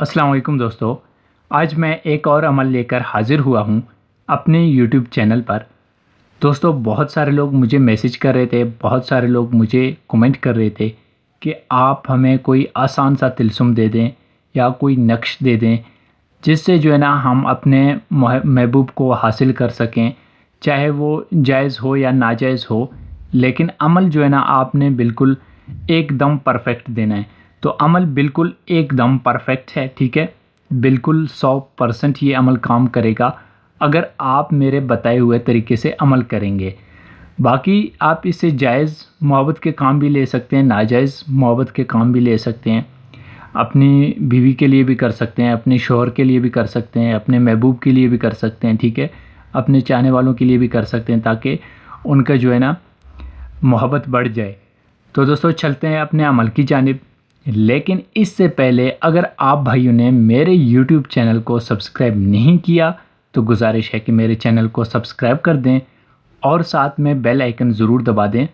अस्सलाम वालेकुम दोस्तों। आज मैं एक और अमल लेकर हाज़िर हुआ हूँ अपने यूट्यूब चैनल पर। दोस्तों, बहुत सारे लोग मुझे मैसेज कर रहे थे, बहुत सारे लोग मुझे कमेंट कर रहे थे कि आप हमें कोई आसान सा तिल्स्म दे दें या कोई नक्श दे दें जिससे जो है ना हम अपने महबूब को हासिल कर सकें, चाहे वो जायज़ हो या नाजायज़ हो। लेकिन अमल जो है ना आपने बिल्कुल एकदम परफेक्ट देना है। तो अमल बिल्कुल एकदम परफेक्ट है, ठीक है। बिल्कुल 100% ये अमल काम करेगा अगर आप मेरे बताए हुए तरीके से अमल करेंगे। बाकी आप इससे जायज़ मोहब्बत के काम भी ले सकते हैं, नाजायज़ मोहब्बत के काम भी ले सकते हैं। अपनी बीवी के लिए भी कर सकते हैं, अपने शौहर के लिए भी कर सकते हैं, अपने महबूब के लिए भी कर सकते हैं, ठीक है। अपने चाहने वालों के लिए भी कर सकते हैं ताकि उनका जो है ना मोहब्बत बढ़ जाए। तो दोस्तों, चलते हैं अपने अमल की जानिब। लेकिन इससे पहले अगर आप भाइयों ने मेरे यूट्यूब चैनल को सब्सक्राइब नहीं किया तो गुजारिश है कि मेरे चैनल को सब्सक्राइब कर दें और साथ में बेल आइकन ज़रूर दबा दें।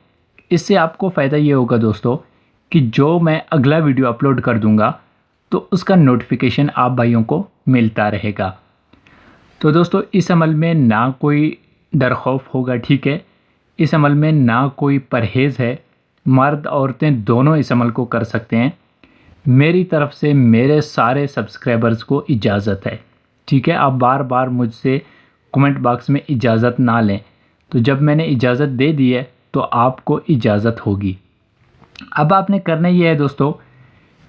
इससे आपको फ़ायदा ये होगा दोस्तों कि जो मैं अगला वीडियो अपलोड कर दूंगा तो उसका नोटिफिकेशन आप भाइयों को मिलता रहेगा। तो दोस्तों, इस अमल में ना कोई डर खौफ होगा, ठीक है। इस अमल में ना कोई परहेज़ है। मर्द औरतें दोनों इस अमल को कर सकते हैं। मेरी तरफ से मेरे सारे सब्सक्राइबर्स को इजाज़त है, ठीक है। आप बार बार मुझसे कमेंट बॉक्स में इजाज़त ना लें। तो जब मैंने इजाज़त दे दी है तो आपको इजाज़त होगी। अब आपने करना ये है दोस्तों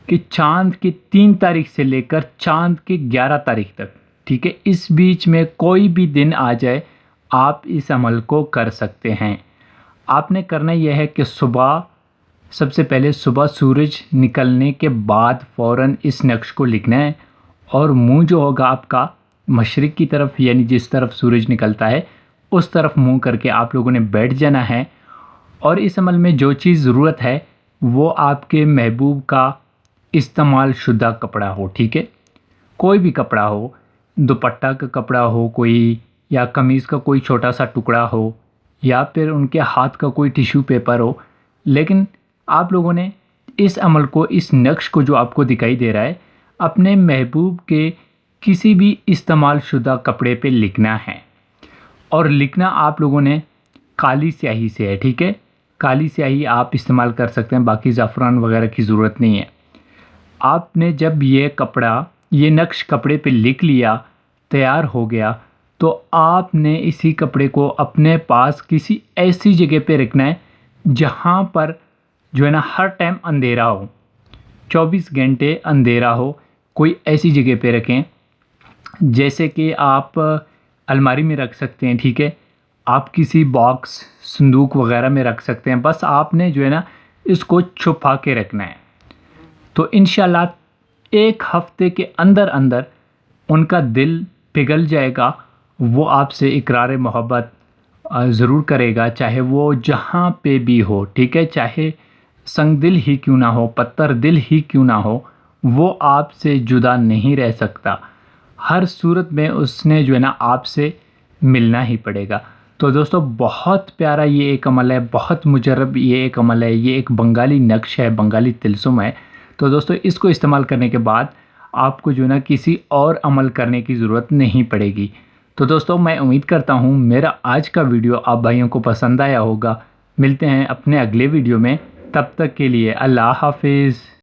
कि चाँद की 3 तारीख से लेकर चाँद की 11 तारीख तक, ठीक है, इस बीच में कोई भी दिन आ जाए आप इस अमल को कर सकते हैं। आपने करना यह है कि सबसे पहले सुबह सूरज निकलने के बाद फ़ौरन इस नक्श को लिखना है और मुंह जो होगा आपका मशरिक़ की तरफ, यानी जिस तरफ सूरज निकलता है उस तरफ मुंह करके आप लोगों ने बैठ जाना है। और इस अमल में जो चीज़ ज़रूरत है वो आपके महबूब का इस्तेमाल शुदा कपड़ा हो, ठीक है। कोई भी कपड़ा हो, दुपट्टा का कपड़ा हो कोई, या कमीज़ का कोई छोटा सा टुकड़ा हो, या फिर उनके हाथ का कोई टिश्यू पेपर हो। लेकिन आप लोगों ने इस अमल को, इस नक्श को जो आपको दिखाई दे रहा है, अपने महबूब के किसी भी इस्तेमाल शुदा कपड़े पे लिखना है। और लिखना आप लोगों ने काली स्याही से है, ठीक है। काली स्याही आप इस्तेमाल कर सकते हैं, बाकी ज़ाफ़रान वगैरह की ज़रूरत नहीं है। आपने जब ये नक्श कपड़े पे लिख लिया, तैयार हो गया, तो आपने इसी कपड़े को अपने पास किसी ऐसी जगह पे रखना है जहाँ पर जो है ना हर टाइम अंधेरा हो, 24 घंटे अंधेरा हो। कोई ऐसी जगह पे रखें जैसे कि आप अलमारी में रख सकते हैं, ठीक है। आप किसी बॉक्स, संदूक वगैरह में रख सकते हैं। बस आपने जो है ना इसको छुपा के रखना है। तो इंशाल्लाह 1 हफ्ते के अंदर अंदर उनका दिल पिघल जाएगा। वो आपसे इकरार मोहब्बत ज़रूर करेगा, चाहे वो जहाँ पे भी हो, ठीक है। चाहे संग दिल ही क्यों ना हो, पत्थर दिल ही क्यों ना हो, वो आपसे जुदा नहीं रह सकता। हर सूरत में उसने जो है ना आपसे मिलना ही पड़ेगा। तो दोस्तों, बहुत प्यारा ये एक अमल है, बहुत मुजरब ये एक अमल है। ये एक बंगाली नक्श है, बंगाली तिल्स्म है। तो दोस्तों, इसको इस्तेमाल करने के बाद आपको जो है ना किसी और अमल करने की ज़रूरत नहीं पड़ेगी। तो दोस्तों, मैं उम्मीद करता हूँ मेरा आज का वीडियो आप भाइयों को पसंद आया होगा। मिलते हैं अपने अगले वीडियो में, तब तक के लिए अल्लाह हाफिज़।